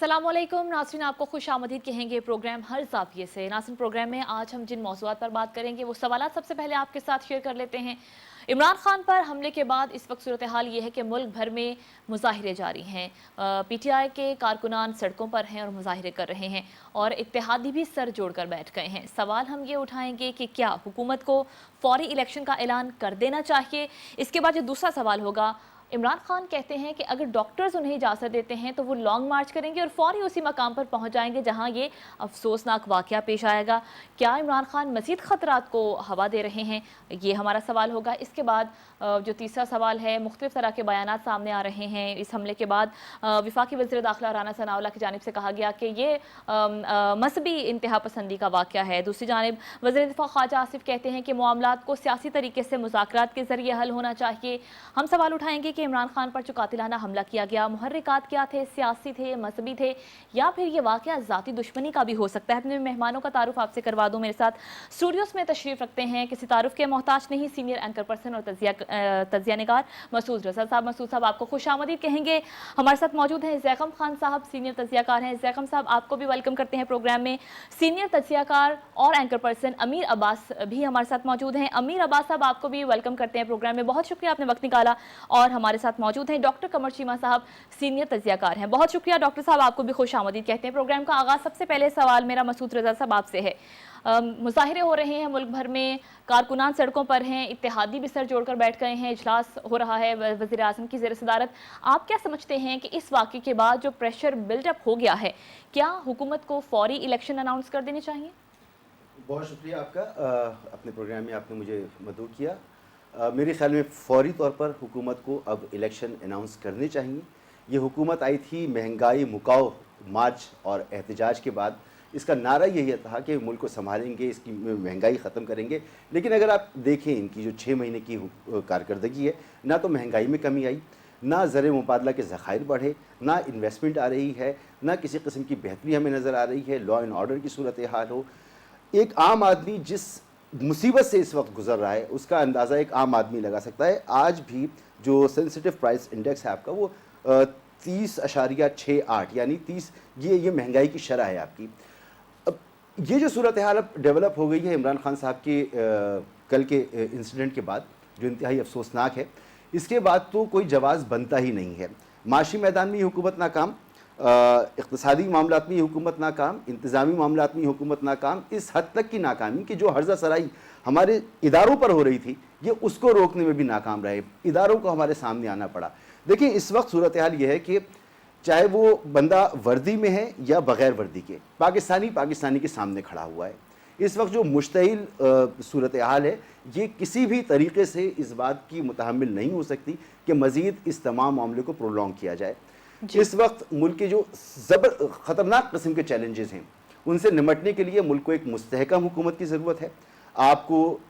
अस्सलामुअलैकुम नाज़रीन, आपको खुश आमदीद कहेंगे प्रोग्राम हर ज़ाविये से। नाज़रीन, प्रोग्राम में आज हम जिन मौज़ूआत पर बात करेंगे वो सवालात सबसे पहले आपके साथ शेयर कर लेते हैं। इमरान खान पर हमले के बाद इस वक्त सूरत हाल ये है कि मुल्क भर में मुज़ाहिरे जारी हैं। PTI के कारकुनान सड़कों पर हैं और मुज़ाहिरे कर रहे हैं और इत्तेहादी भी सर जोड़कर बैठ गए हैं। सवाल हम ये उठाएंगे कि क्या हुकूमत को फौरी इलेक्शन का ऐलान कर देना चाहिए। इसके बाद जो दूसरा सवाल होगा, इमरान खान कहते हैं कि अगर डॉक्टर्स उन्हें इजाज़त देते हैं तो वो लॉन्ग मार्च करेंगे और फौरी उसी मकाम पर पहुंच जाएंगे जहां ये अफसोसनाक वाक़या पेश आएगा। क्या इमरान खान मज़ीद ख़तरात को हवा दे रहे हैं, ये हमारा सवाल होगा। इसके बाद जो तीसरा सवाल है, मुख्तलिफ़ तरह के बयानात सामने आ रहे हैं। इस हमले के बाद वफाकी वज़ीर दाखिला राना सनाउल्लाह की जानिब से कहा गया कि ये मजहबी इंतहा पसंदी का वाक़या है। दूसरी जानिब वज़ीर दिफ़ा ख्वाजा आसिफ कहते हैं कि मामलात को सियासी तरीके से मुज़ाकरात के ज़रिए हल होना चाहिए। हम सवाल उठाएंगे कि इमरान खान पर जो कातिलाना हमला किया गया, मुहर्रिकात क्या थे, सियासी थे, मजहबी थे, या फिर ये वाक़या ज़ाती दुश्मनी का भी हो सकता है। अपने मेहमानों का तारुफ आपसे करवा दूँ। मेरे साथ स्टूडियोज़ में तशरीफ़ रखते हैं, किसी तारुफ के मोहताज नहीं, सीनियर एंकर पर्सन और तजिया निगार मसूद रज़ा साहब। मसूद साहब, आपको खुश आमदीद कहेंगे। हमारे साथ मौजूद हैं ज़ैकम खान साहब, सीनियर तजियाकार हैं। ज़ैकम साहब, आपको भी वेलकम करते हैं प्रोग्राम में। सीनियर तजियाकार और एंकर पर्सन अमीर अब्बास भी हमारे साथ मौजूद हैं। अमीर अब्बास साहब, आपको भी वेलकम करते हैं प्रोग्राम में। बहुत शुक्रिया, आपने वक्त निकाला। और हमारे साथ मौजूद हैं डॉक्टर कमर चीमा साहब, सीनियर तजियाकार हैं। बहुत शुक्रिया डॉक्टर साहब, आपको भी खुश आमदीद कहते हैं। प्रोग्राम का आगाज़ सबसे पहले सवाल मेरा मसूद रज़ा साहब आपसे है। मुज़ाहिरे हो रहे हैं मुल्क भर में, कारकुनान सड़कों पर हैं, इत्तेहादी भी सर जोड़कर बैठ गए हैं, इजलास हो रहा है वज़ीर आज़म की ज़ेर सदारत। आप क्या समझते हैं कि इस वाक़े के बाद जो प्रेशर बिल्डअप हो गया है, क्या हुकूमत को फौरी इलेक्शन अनाउंस कर देने चाहिए? बहुत शुक्रिया आपका। अपने प्रोग्राम में आपने मुझे मदऊ किया। मेरे ख्याल में फ़ौरी तौर पर हुकूमत को अब इलेक्शन अनाउंस करने चाहिए। ये हुकूमत आई थी महंगाई मुकाओ मार्च और एहतजाज के बाद। इसका नारा यही था कि मुल्क को संभालेंगे, इसकी महंगाई ख़त्म करेंगे। लेकिन अगर आप देखें इनकी जो 6 महीने की कारकर्दगी है, ना तो महंगाई में कमी आई, ना ज़र मुबादला के ज़खायर बढ़े, ना इन्वेस्टमेंट आ रही है, ना किसी किस्म की बेहतरी हमें नज़र आ रही है। लॉ एंड ऑर्डर की सूरत हाल हो, एक आम आदमी जिस मुसीबत से इस वक्त गुजर रहा है उसका अंदाज़ा एक आम आदमी लगा सकता है। आज भी जो सेंसिटिव प्राइस इंडेक्स है आपका, वो 30.68 यानी 30, ये महंगाई की शरह है आपकी। अब ये जो सूरत हाल अब डेवलप हो गई है इमरान खान साहब के कल के इंसिडेंट के बाद, जो इंतहाई अफसोसनाक है, इसके बाद तो कोई जवाज़ बनता ही नहीं है। माशी मैदान में ये हुकूमत नाकाम, इक़्तिसादी मामलात में हुकूमत नाकाम, इंतज़ामी मामलात में हुकूमत नाकाम, इस हद तक की नाकामी कि जो हर्जा सराई हमारे इदारों पर हो रही थी, ये उसको रोकने में भी नाकाम रहे। इदारों को हमारे सामने आना पड़ा। देखिए, इस वक्त सूरत हाल ये है कि चाहे वो बंदा वर्दी में है या बग़ैर वर्दी के, पाकिस्तानी के सामने खड़ा हुआ है। इस वक्त जो मुश्तइल सूरत हाल है, ये किसी भी तरीके से इस बात की मुतहम्मिल नहीं हो सकती कि मज़ीद इस तमाम मामले को प्रोलॉन्ग किया जाए। इस वक्त मुल्क के जो ख़तरनाक किस्म के चैलेंजेस हैं, उनसे निमटने के लिए मुल्क को एक मुस्तहकम हुकूमत की ज़रूरत है। आपको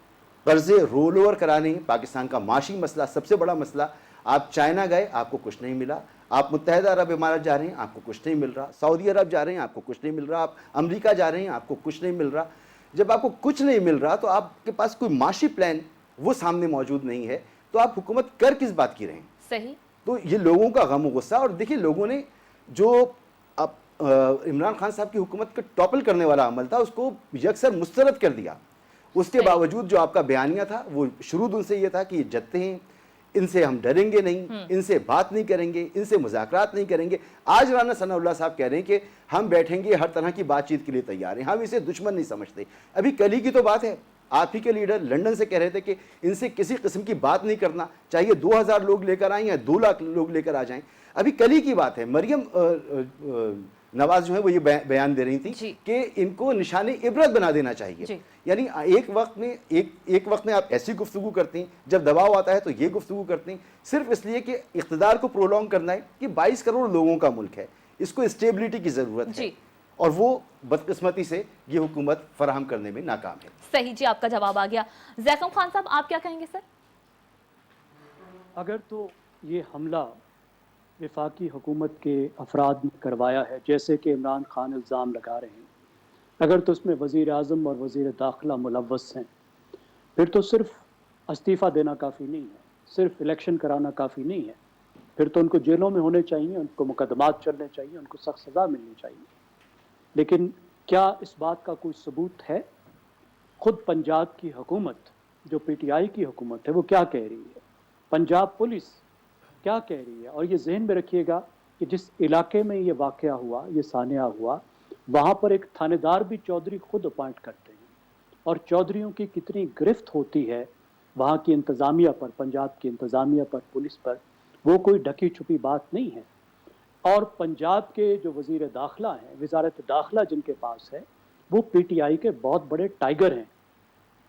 कर्ज़े रोल ओवर कराने, पाकिस्तान का माशी मसला सबसे बड़ा मसला। आप चाइना गए, आपको कुछ नहीं मिला। आप मुत्तहिदा अरब इमारात जा रहे हैं, आपको कुछ नहीं मिल रहा। सऊदी अरब जा रहे हैं, आपको कुछ नहीं मिल रहा। आप अमेरिका जा रहे हैं, आपको कुछ नहीं मिल रहा। जब आपको कुछ नहीं मिल रहा तो आपके पास कोई माशी प्लान वो सामने मौजूद नहीं है, तो आप हुकूमत कर किस बात की रहे हैं? सही। तो ये लोगों का गम और गुस्सा। और देखिए, लोगों ने जो अब इमरान खान साहब की हुकूमत का टॉपल करने वाला अमल था, उसको यकसर मुस्तरद कर दिया। उसके बावजूद जो आपका बयानिया था, वो शुरू उनसे ये था कि ये जत्ते हैं, इनसे हम डरेंगे नहीं, इनसे बात नहीं करेंगे, इनसे मुज़ाकरात नहीं करेंगे। आज राना सनाउल्लाह साहब कह रहे हैं कि हम बैठेंगे, हर तरह की बातचीत के लिए तैयार हैं, हम इसे दुश्मन नहीं समझते। अभी कल ही की तो बात है, आप ही के लीडर लंदन से कह रहे थे कि इनसे किसी किस्म की बात नहीं करना चाहिए, 2000 लोग लेकर आएँ या 2 लाख लोग लेकर आ जाएं। अभी कल ही की बात है, मरियम नवाज जो है वो ये बयान दे रही थी कि इनको निशाने इबरत बना देना चाहिए। यानी एक वक्त में आप ऐसी गुफ्तगू करती हैं, जब दबाव आता है तो ये गुफ्तगू करती हैं, सिर्फ इसलिए कि इक़्तिदार को प्रोलॉन्ग करना है कि 22 करोड़ लोगों का मुल्क है, इसको स्टेबिलिटी की ज़रूरत है, और वो बदकिस्मती से ये हुकूमत फराहम करने में नाकाम है। सही जी, आपका जवाब आ गया। ज़ैकम खान साहब, आप क्या कहेंगे सर? अगर तो ये हमला वफाकी हुकूमत के अफराद ने करवाया है, जैसे कि इमरान खान इल्ज़ाम लगा रहे हैं, अगर तो उसमें वज़ीर आज़म और वज़ीर दाखिला मुलव्वस हैं, फिर तो सिर्फ इस्तीफ़ा देना काफ़ी नहीं है, सिर्फ इलेक्शन कराना काफ़ी नहीं है। फिर तो उनको जेलों में होने चाहिए, उनको मुकदमात चलने चाहिए, उनको सख्त सज़ा मिलनी चाहिए। लेकिन क्या इस बात का कोई सबूत है? खुद पंजाब की हुकूमत, जो पीटीआई की हुकूमत है, वो क्या कह रही है? पंजाब पुलिस क्या कह रही है? और ये जहन में रखिएगा कि जिस इलाके में ये वाक़या हुआ, ये सानिया हुआ, वहाँ पर एक थानेदार भी चौधरी खुद अपॉइंट करते हैं। और चौधरियों की कितनी गिरफ्त होती है वहाँ की इंतज़ामिया पर, पंजाब की इंतज़ामिया पर, पुलिस पर, वो कोई ढकी छुपी बात नहीं है। और पंजाब के जो वज़ीर दाखिला हैं, वज़ारत दाखिला जिनके पास है, वो पीटीआई के बहुत बड़े टाइगर हैं।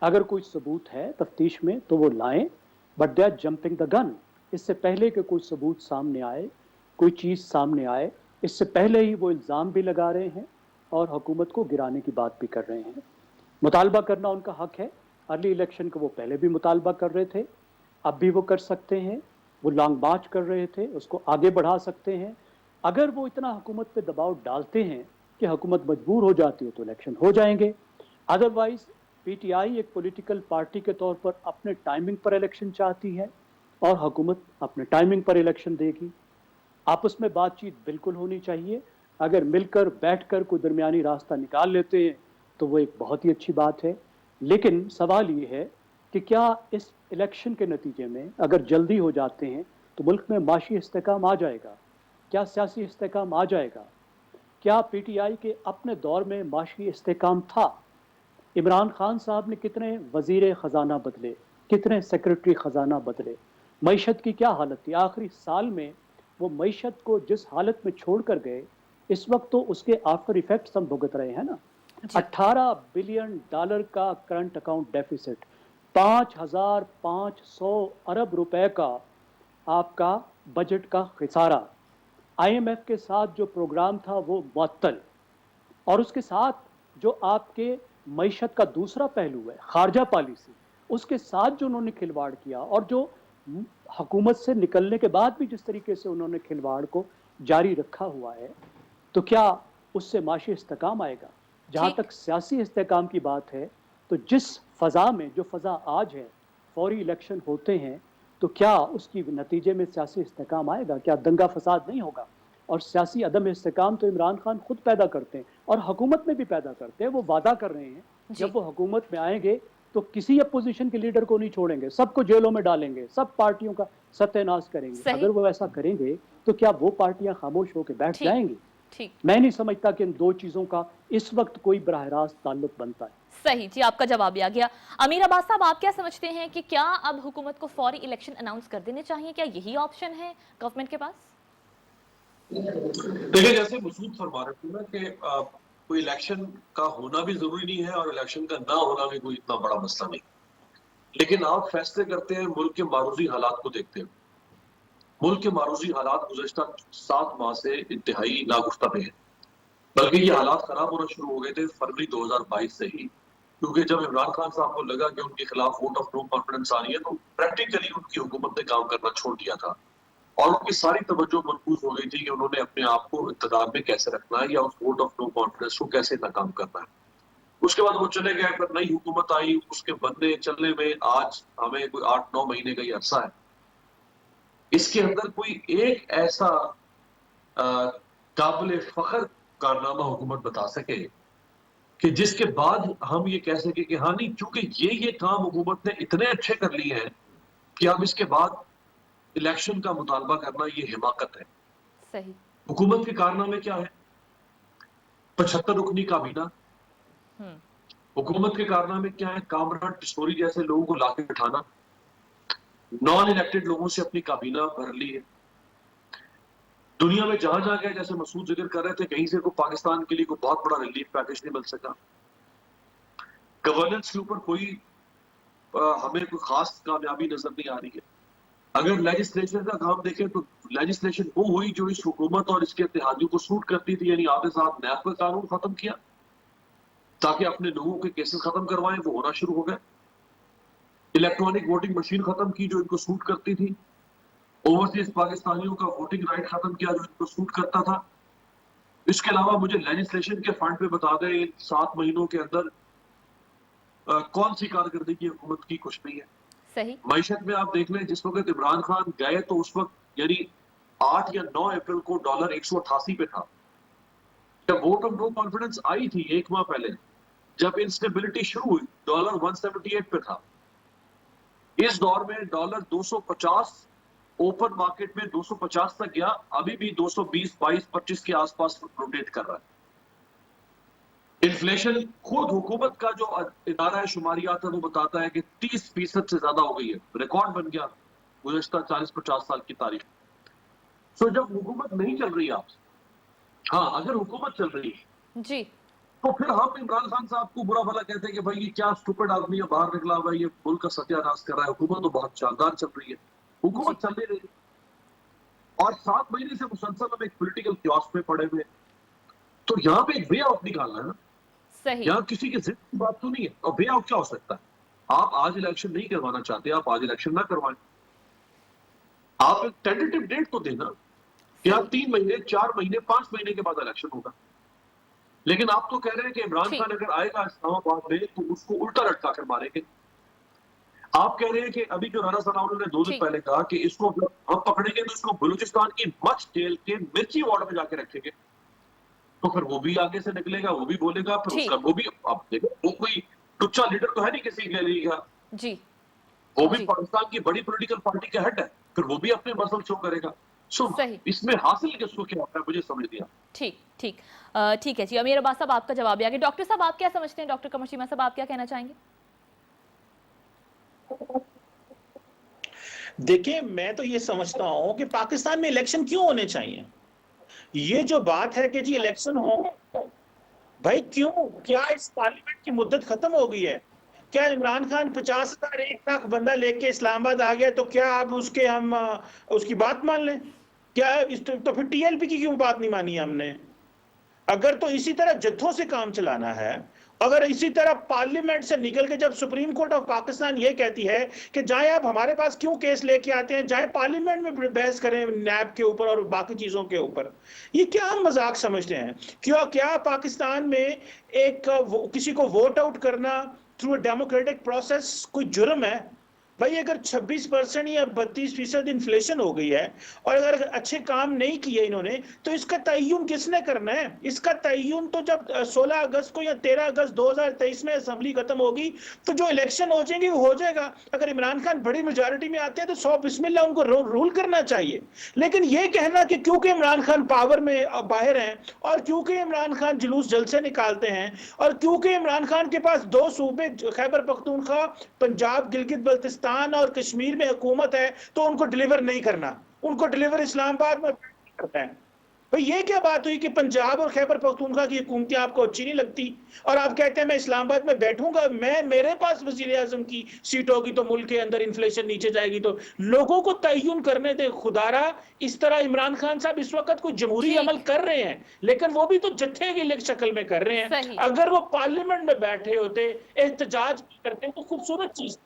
अगर कोई सबूत है तफ्तीश में तो वो लाएं, but they are jumping the gun. इससे पहले कि कोई सबूत सामने आए, कोई चीज़ सामने आए, इससे पहले ही वो इल्ज़ाम भी लगा रहे हैं और हुकूमत को गिराने की बात भी कर रहे हैं। मुतालबा करना उनका हक है। अर्ली इलेक्शन का वो पहले भी मुतालबा कर रहे थे, अब भी वो कर सकते हैं। वो लॉन्ग मार्च कर रहे थे, उसको आगे बढ़ा सकते हैं। अगर वो इतना हुकूमत पे दबाव डालते हैं कि हुकूमत मजबूर हो जाती है तो इलेक्शन हो जाएंगे। अदरवाइज पीटीआई एक पॉलिटिकल पार्टी के तौर पर अपने टाइमिंग पर इलेक्शन चाहती है और हुकूमत अपने टाइमिंग पर इलेक्शन देगी। आपस में बातचीत बिल्कुल होनी चाहिए। अगर मिलकर बैठकर कोई दरमियानी रास्ता निकाल लेते हैं तो वो एक बहुत ही अच्छी बात है। लेकिन सवाल ये है कि क्या इस इलेक्शन के नतीजे में अगर जल्दी हो जाते हैं तो मुल्क में माशी इस्तेकाम आ जाएगा? क्या सियासी इस्तेकाम आ जाएगा? क्या पीटीआई के अपने दौर में माशी इस्तेकाम था? इमरान खान साहब ने कितने वजीर ख़जाना बदले, कितने सेक्रेटरी ख़जाना बदले, मईशत की क्या हालत थी? आखिरी साल में वो मईशत को जिस हालत में छोड़ कर गए, इस वक्त तो उसके आफ्टर इफेक्ट्स हम भुगत रहे हैं ना। 18 बिलियन डॉलर का करंट अकाउंट डेफिसिट, 5,500 अरब रुपए का आपका बजट का खिसारा, आईएमएफ के साथ जो प्रोग्राम था वो मुअत्तल, और उसके साथ जो आपके मईशत का दूसरा पहलू है खारजा पॉलिसी, उसके साथ जो उन्होंने खिलवाड़ किया और जो हुकूमत से निकलने के बाद भी जिस तरीके से उन्होंने खिलवाड़ को जारी रखा हुआ है, तो क्या उससे माशी इस्तेकाम आएगा? जहाँ तक सियासी इस्तेकाम की बात है, तो जिस फ़ज़ा में जो फ़ज़ा आज है, फौरी इलेक्शन होते हैं, तो क्या उसकी नतीजे में सियासी इस्तेकाम आएगा? क्या दंगा फसाद नहीं होगा? और सियासी अदम इस्तेकाम तो इमरान खान खुद पैदा करते हैं और हुकूमत में भी पैदा करते हैं। वो वादा कर रहे हैं जब वो हुकूमत में आएंगे तो किसी अपोजिशन के लीडर को नहीं छोड़ेंगे, सबको जेलों में डालेंगे, सब पार्टियों का सत्यानाश करेंगे। अगर वो ऐसा करेंगे तो क्या वो पार्टियां खामोश होकर बैठ जाएंगी? मैं नहीं समझता कि इन दो चीजों का इस वक्त कोई बराह रास्त ताल्लुक बनता है। सही जी, आपका जवाब आ गया। अमीर अब्बास साहब, आप क्या समझते हैं कि क्या अब हुकूमत को फौरी इलेक्शन अनाउंस कर देने चाहिए? क्या यही ऑप्शन है गवर्नमेंट के पास? देखिए, जैसे मसूद फरमा रहे थे ना कि कोई इलेक्शन का होना भी जरूरी नहीं है और इलेक्शन का ना होना भी कोई इतना बड़ा मसला नहीं, लेकिन आप फैसले करते हैं मुल्क के मारूजी हालात को देखते हैं। मुल्क के मारूजी हालात गुज़श्ता 7 माह से इंतहाई नागुफ्ता पे हैं, बल्कि ये हालात खराब होना शुरू हो गए थे फरवरी 2022 से ही, क्योंकि जब इमरान खान साहब को लगा कि उनके खिलाफ वोट ऑफ नो कॉन्फिडेंस आ रही है तो प्रैक्टिकली उनकी हुकूमत ने काम करना छोड़ दिया था और उनकी सारी तवज्जो मरकूज हो गई थी कि उन्होंने अपने आप को इक़्तिदार में कैसे रखना है या उस वोट ऑफ नो कॉन्फिडेंस को कैसे नाकाम करना है। उसके बाद वो चले गए, फिर नई हुकूमत आई, उसके बनने चलने में आज हमें कोई 8-9 महीने का ही अरसा है। इसके अंदर कोई एक ऐसा काबिल फख्र कारनामा हुकूमत बता सके कि जिसके बाद हम ये कह सके कि हाँ नहीं, चूंकि ये काम हुकूमत ने इतने अच्छे कर लिए हैं कि अब इसके बाद इलेक्शन का मुतालबा करना ये हिमाकत है। सही। हुकूमत के कारनामे क्या है? 75 रुकनी काबीना। हुकूमत के कारनामे क्या है? कामरान पिस्तौरी जैसे लोगों को लाके बिठाना, नॉन इलेक्टेड लोगों से अपनी काबीना भर ली है। दुनिया में जहां जहां गए, जैसे मसूद जिक्र कर रहे थे, कहीं से को पाकिस्तान के लिए कोई बहुत बड़ा रिलीफ पैकेज नहीं मिल सका। गवर्नेंस के ऊपर कोई हमें कोई खास कामयाबी नजर नहीं आ रही है। अगर लेजिस्लेशन का काम देखें तो लेजिस्लेशन वो हुई जो इस हुकूमत और इसके इत्तेहादियों को सूट करती थी, यानी आपके साथ नैब का कानून खत्म किया ताकि अपने लोगों के केसेस खत्म करवाएं, वो होना शुरू हो गए। इलेक्ट्रॉनिक वोटिंग मशीन खत्म की जो इनको सूट करती थी। ओवरसीज पाकिस्तानियों का वोटिंग राइट खत्म किया जो इनको सूट करता था। इसके अलावा मुझे लेजिस्लेशन के फंड पे बता दें, इन 7 महीनों के अंदर कौन सी कारकर्दगी हुकूमत की? कुछ नहीं है। सही। मईशत में आप देख लें, जिस वक्त इमरान खान गए तो उस वक्त यानी 8 या 9 अप्रैल को डॉलर 188 पे था। जब वोट ऑफ नो कॉन्फिडेंस आई थी 1 माह पहले, जब इंस्टेबिलिटी शुरू हुई, डॉलर 178 पे था। इस दौर में डॉलर 250 ओपन मार्केट में 250 तक गया, अभी भी 220, 22, 25 के आसपास रोटेट कर रहा है। इन्फ्लेशन खुद हुकूमत का जो इदारा है शुमारियात है वो बताता है कि 30% से ज्यादा हो गई है, रिकॉर्ड बन गया गुज़श्ता 40-50 साल की तारीख। सो जब हुकूमत नहीं चल रही आप, हाँ अगर हुकूमत चल रही है जी, तो फिर हम इमरान खान साहब को बुरा भला कहते हैं कि भाई ये क्या स्टूपिड आदमी है, बाहर निकला हुआ है, ये मुल्क का सत्यानाश कर रहा है। हुकूमत तो बहुत शानदार चल रही है, हुकूमत चल नहीं रही और 7 महीने से मुसलसल हम एक पॉलिटिकल क्योस में पड़े हुए। तो यहाँ पे एक वे आउट निकालना है ना, सही, यहाँ किसी की जिद की बात तो नहीं है। और वे आउट क्या हो सकता है? आप आज इलेक्शन नहीं करवाना चाहते, आप आज इलेक्शन ना करवाएं, आप एक टेंटेटिव डेट तो देना कि आप 3 महीने, 4 महीने, 5 महीने के बाद इलेक्शन होगा। लेकिन आप तो कह रहे हैं कि इमरान ठीक। खान अगर आएगा इस्लामाबाद में तो उसको उल्टा लटका कर मारेंगे। आप कह रहे हैं कि अभी जो राणा सनाउल्लाह ने 2 दिन ठीक। पहले कहा कि इसको अगर हम पकड़ेंगे तो इसको बलूचिस्तान की मच टेल के मिर्ची वार्ड में जाके रखेंगे। तो फिर वो भी आगे से निकलेगा, वो भी बोलेगा, फिर ठीक। उसका वो भी, अब देखो वो कोई टुच्चा लीडर तो है नहीं किसी के लिए का, जी, वो भी जी। पाकिस्तान की बड़ी पॉलिटिकल पार्टी का हेड है, फिर वो भी अपने मसल शो करेगा। सो सही। इसमें हासिल किसको क्या होता है मुझे समझ नहीं आता। ठीक, ठीक। ठीक है जी, अमीर अब्बास साहब आपका जवाब भी आ गया। डॉक्टर साहब आप क्या समझते हैं? डॉक्टर कमर चीमा साहब आप क्या कहना चाहेंगे? देखिए, मैं तो ये समझता हूं कि पाकिस्तान में इलेक्शन क्यों होने चाहिए। ये जो बात है कि जी इलेक्शन हो, भाई क्यों, क्या इस पार्लियामेंट की मुद्दत खत्म हो गई है? क्या इमरान खान 50,000 1 लाख बंदा लेके इस्लामाबाद आ गया तो क्या आप उसकी बात मान लें? क्या तो फिर टीएलपी की क्यों बात नहीं मानी हमने? अगर तो इसी तरह जत्थों से काम चलाना है, अगर इसी तरह पार्लियामेंट से निकल के जब सुप्रीम कोर्ट ऑफ पाकिस्तान ये कहती है कि जाए आप हमारे पास क्यों केस लेके आते हैं, जाए पार्लियामेंट में बहस करें नैब के ऊपर और बाकी चीजों के ऊपर, ये क्या हम मजाक समझते हैं? क्या पाकिस्तान में किसी को वोट आउट करना थ्रू डेमोक्रेटिक प्रोसेस कोई जुर्म है? भाई अगर 26% या 32% इन्फ्लेशन हो गई है और अगर अच्छे काम नहीं किए इन्होंने तो इसका तय्युन किसने करना है? इसका तय्युन तो जब 16 अगस्त को या 13 अगस्त 2023 में असेंबली खत्म होगी तो जो इलेक्शन हो जाएंगे वो हो जाएगा। अगर इमरान खान बड़ी मेजॉरिटी में आते हैं तो 100 बिस्मिल्लाह उनको रूल करना चाहिए। लेकिन ये कहना कि क्योंकि इमरान खान पावर में बाहर हैं और क्योंकि इमरान खान जुलूस जलसे निकालते हैं और क्योंकि इमरान खान के पास 2 सूबे खैबर पख्तूनख्वा, पंजाब, गिलगित बल्तिस्तान और कश्मीर में हुकूमत है तो उनको डिलीवर नहीं करना, उनको डिलीवर इस्लामाबाद में करना है। भाई ये क्या बात हुई कि पंजाब और खैबर पख्तूनख्वा की हुकूमतें आपको अच्छी नहीं लगती और आप कहते हैं मैं इस्लामाबाद में बैठूंगा, मेरे पास वजीर आजम की सीट होगी तो मुल्क के अंदर इन्फ्लेशन नीचे जाएगी। तो लोगों को तय्युन करने दे खुदारा। इस तरह इमरान खान साहब इस वक्त कोई जमहूरी अमल कर रहे हैं लेकिन वो भी तो जत्थे की शक्ल में कर रहे हैं। अगर वो पार्लियामेंट में बैठे होते, एहतजाज करते तो खूबसूरत चीज।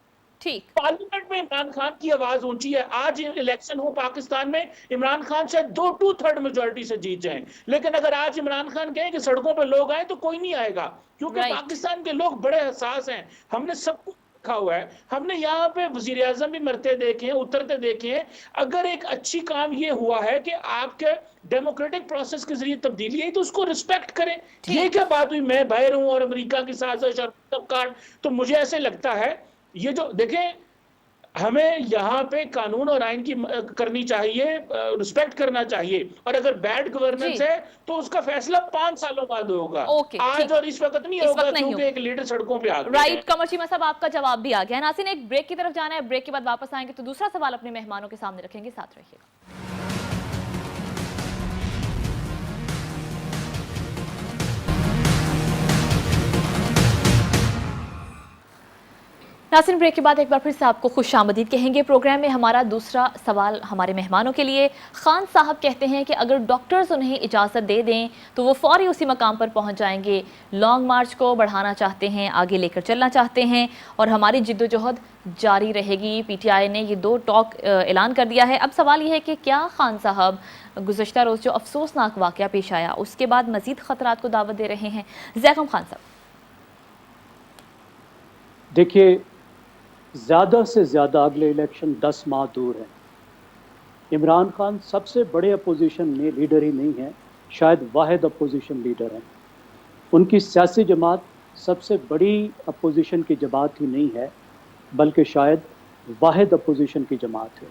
ठीक, पार्लियामेंट में इमरान खान की आवाज ऊंची है। आज इलेक्शन हो पाकिस्तान में, इमरान खान शायद 2/3 मेजॉरिटी से जीत जाएं, लेकिन अगर आज इमरान खान कहें कि सड़कों पर लोग आए तो कोई नहीं आएगा क्योंकि पाकिस्तान के लोग बड़े हसास हैं। हमने सब कुछ रखा हुआ है, हमने यहाँ पे वजीर आजम भी मरते देखे हैं, उतरते देखे हैं। अगर एक अच्छी काम ये हुआ है कि आपके डेमोक्रेटिक प्रोसेस के जरिए तब्दीली है तो उसको रिस्पेक्ट करें। ये क्या बात हुई मैं बाहर हूं और अमेरिका की साजिश और कार्ड? तो मुझे ऐसे लगता है ये जो देखें, हमें यहाँ पे कानून और आइन की करनी चाहिए, रिस्पेक्ट करना चाहिए और अगर बैड गवर्नेंस है तो उसका फैसला 5 सालों बाद होगा। आज और इस वक्त नहीं होगा क्योंकि एक लीडर सड़कों पे आ गया। राइट, कमर चीमा साहब आपका जवाब भी आ गया। नाज़रीन एक ब्रेक की तरफ जाना है, ब्रेक के बाद वापस आएंगे तो दूसरा सवाल अपने मेहमानों के सामने रखेंगे, साथ रहिएगा। नाज़रीन ब्रेक के बाद एक बार फिर से आपको खुशामदीद कहेंगे। प्रोग्राम में हमारा दूसरा सवाल हमारे मेहमानों के लिए। खान साहब कहते हैं कि अगर डॉक्टर्स उन्हें इजाज़त दे दें तो वो फौरी उसी मकाम पर पहुंच जाएंगे। लॉन्ग मार्च को बढ़ाना चाहते हैं, आगे लेकर चलना चाहते हैं और हमारी जिद्दोजहद जारी रहेगी। पीटीआई ने ये 2 टॉक ऐलान कर दिया है। अब सवाल ये है कि क्या खान साहब गुज़श्ता रोज़ जो अफसोसनाक वाक़या पेश आया उसके बाद मज़ीद ख़तरात को दावत दे रहे हैं? ज़ैकम खान साहब। देखिए, ज़्यादा से ज़्यादा अगले इलेक्शन 10 माह दूर हैं इमरान खान सबसे बड़े अपोजिशन में लीडर ही नहीं है, शायद वाहिद अपोजिशन लीडर हैं। उनकी सियासी जमात सबसे बड़ी अपोजिशन की जमात ही नहीं है, बल्कि शायद वाहिद अपोजिशन की जमात है।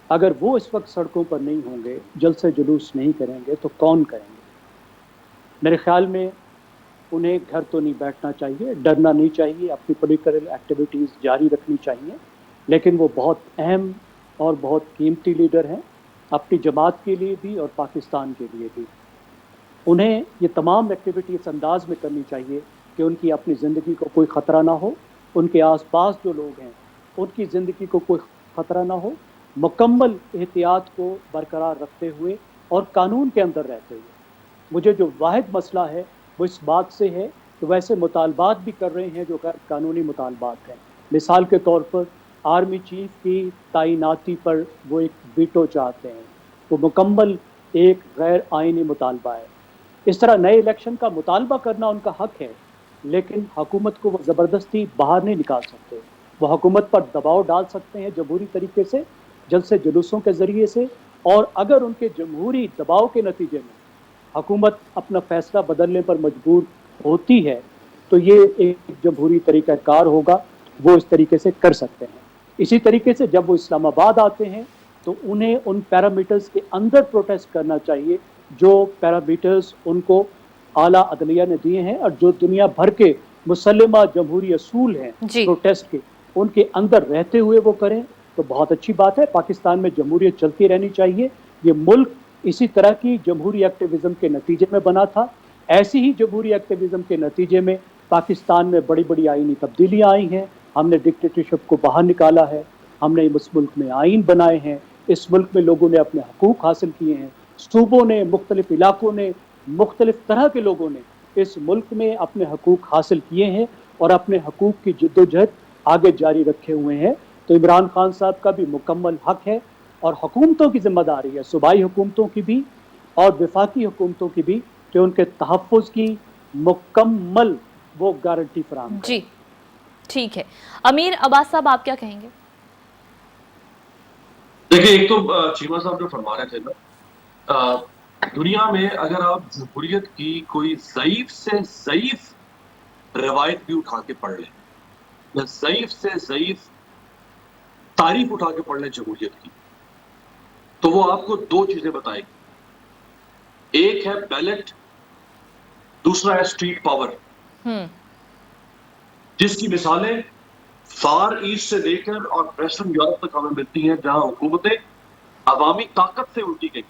अगर वो इस वक्त सड़कों पर नहीं होंगे, जलसे जुलूस नहीं करेंगे, तो कौन करेंगे? मेरे ख्याल में उन्हें घर तो नहीं बैठना चाहिए, डरना नहीं चाहिए, अपनी पॉलिटिकल एक्टिविटीज़ जारी रखनी चाहिए, लेकिन वो बहुत अहम और बहुत कीमती लीडर हैं, अपनी जमात के लिए भी और पाकिस्तान के लिए भी। उन्हें ये तमाम एक्टिविटी इस अंदाज में करनी चाहिए कि उनकी अपनी ज़िंदगी को कोई ख़तरा ना हो, उनके आसपास जो लोग हैं उनकी ज़िंदगी को कोई ख़तरा ना हो, मुकम्मल एहतियात को बरकरार रखते हुए और कानून के अंदर रहते हुए। मुझे जो वाहिद मसला है वो इस बात से है कि वैसे मुतालबात भी कर रहे हैं जो गैर कानूनी मुतालबात हैं। मिसाल के तौर पर आर्मी चीफ की तैनाती पर वो एक वीटो चाहते हैं, वो मुकम्मल एक गैर आइनी मुतालबा है। इस तरह नए इलेक्शन का मुतालबा करना उनका हक है, लेकिन हुकूमत को वो ज़बरदस्ती बाहर नहीं निकाल सकते। वो हुकूमत पर दबाव डाल सकते हैं जमहूरी तरीके से, जलसे जुलूसों के ज़रिए से, और अगर उनके जमहूरी दबाव के नतीजे में हुकूमत अपना फैसला बदलने पर मजबूर होती है तो ये एक जमहूरी तरीक़ाकार होगा, वो इस तरीके से कर सकते हैं। इसी तरीके से जब वो इस्लामाबाद आते हैं तो उन्हें उन पैरामीटर्स के अंदर प्रोटेस्ट करना चाहिए जो पैरामीटर्स उनको आला अदलिया ने दिए हैं और जो दुनिया भर के मुसल्लमा जमहूरी असूल हैं प्रोटेस्ट के, उनके अंदर रहते हुए वो करें तो बहुत अच्छी बात है। पाकिस्तान में जमहूरियत चलती रहनी चाहिए। ये मुल्क इसी तरह की जमहूरी एक्टिविज़म के नतीजे में बना था। ऐसी ही जमहूरी एक्टिविज़म के नतीजे में पाकिस्तान में बड़ी बड़ी आईनी तब्दीलियाँ आई हैं। हमने डिक्टेटरशिप को बाहर निकाला है, हमने इस मुल्क में आइन बनाए हैं, इस मुल्क में लोगों ने अपने हकूक़ हासिल किए हैं, सूबों ने, मुख्तलिफ इलाकों ने, मुख्तलिफ तरह के लोगों ने इस मुल्क में अपने हकूक़ हासिल किए हैं और अपने हकूक़ की जद्दोजहद आगे जारी रखे हुए हैं। तो इमरान खान साहब का भी मुकम्मल हक है और हुकूमतों की जिम्मेदारी है, सूबाई हुकूमतों की भी और वफाकी हुकूमतों की भी, कि उनके तहफ़्फ़ुज़ की मुकम्मल वो गारंटी फराहम करें। जी ठीक है। अमीर अब्बास साहब, आप क्या कहेंगे? देखिए, एक तो चीमा साहब जो फरमा रहे थे ना, दुनिया में अगर आप जमहूरियत की कोई ज़ईफ़ से ज़ईफ़ रवायत भी उठा के पढ़ लें या ज़ईफ़ से ज़ईफ़ तारीफ उठा के पढ़ लें जमहूरियत की, तो वो आपको दो चीजें बताएगी। एक है बैलेट, दूसरा है स्ट्रीट पावर, जिसकी मिसालें फार ईस्ट से लेकर और वेस्टर्न यूरोप तक हमें मिलती हैं, जहां हुकूमतें अवामी ताकत से उल्टी गई।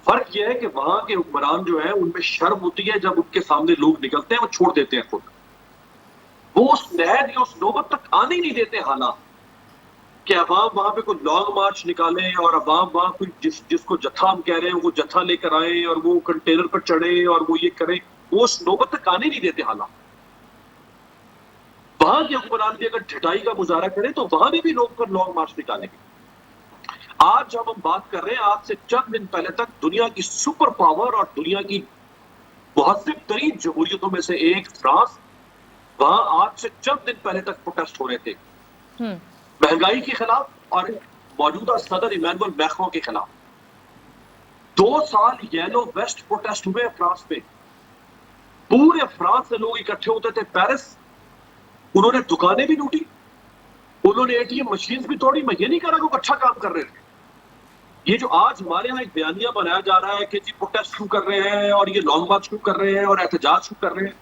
फर्क यह है कि वहां के हुक्मरान जो है उनमें शर्म होती है, जब उनके सामने लोग निकलते हैं वो छोड़ देते हैं खुद, वो उस नहर या उस नौबत तक आने ही नहीं देते हालात कि अवाम वहां पे कोई लॉन्ग मार्च निकाले और अवाम वहां कोई जिसको जत्था हम कह रहे हैं वो जत्था लेकर आए और वो कंटेनर पर चढ़े और वो ये करें, वो उस नौबत तक आने नहीं देते हालात। वहां के हुक्मरान भी अगर ढिठाई का मुजाहरा करें तो वहां भी लोग पर लॉन्ग मार्च निकालेंगे। आज जब हम बात कर रहे हैं, आज से चंद दिन पहले तक दुनिया की सुपर पावर और दुनिया की मुहज़्ज़ब तरीन जमहूरियतों में से एक फ्रांस, वहां आज से चंद दिन पहले तक प्रोटेस्ट हो रहे थे महंगाई के खिलाफ और मौजूदा सदर इमैनुअल मैक्रों के खिलाफ। 2 साल येलो वेस्ट प्रोटेस्ट हुए फ्रांस में, पूरे फ्रांस से लोग इकट्ठे होते थे पेरिस, उन्होंने दुकानें भी लूटी, उन्होंने एटीएम मशीन भी तोड़ी। मैं ये नहीं कह रहा वो अच्छा काम कर रहे थे। ये जो आज हमारे यहाँ एक बयानिया बनाया जा रहा है कि जी प्रोटेस्ट क्यों कर रहे हैं और ये लॉन्ग मार्च क्यों कर रहे हैं और एहतजाज क्यों कर रहे हैं,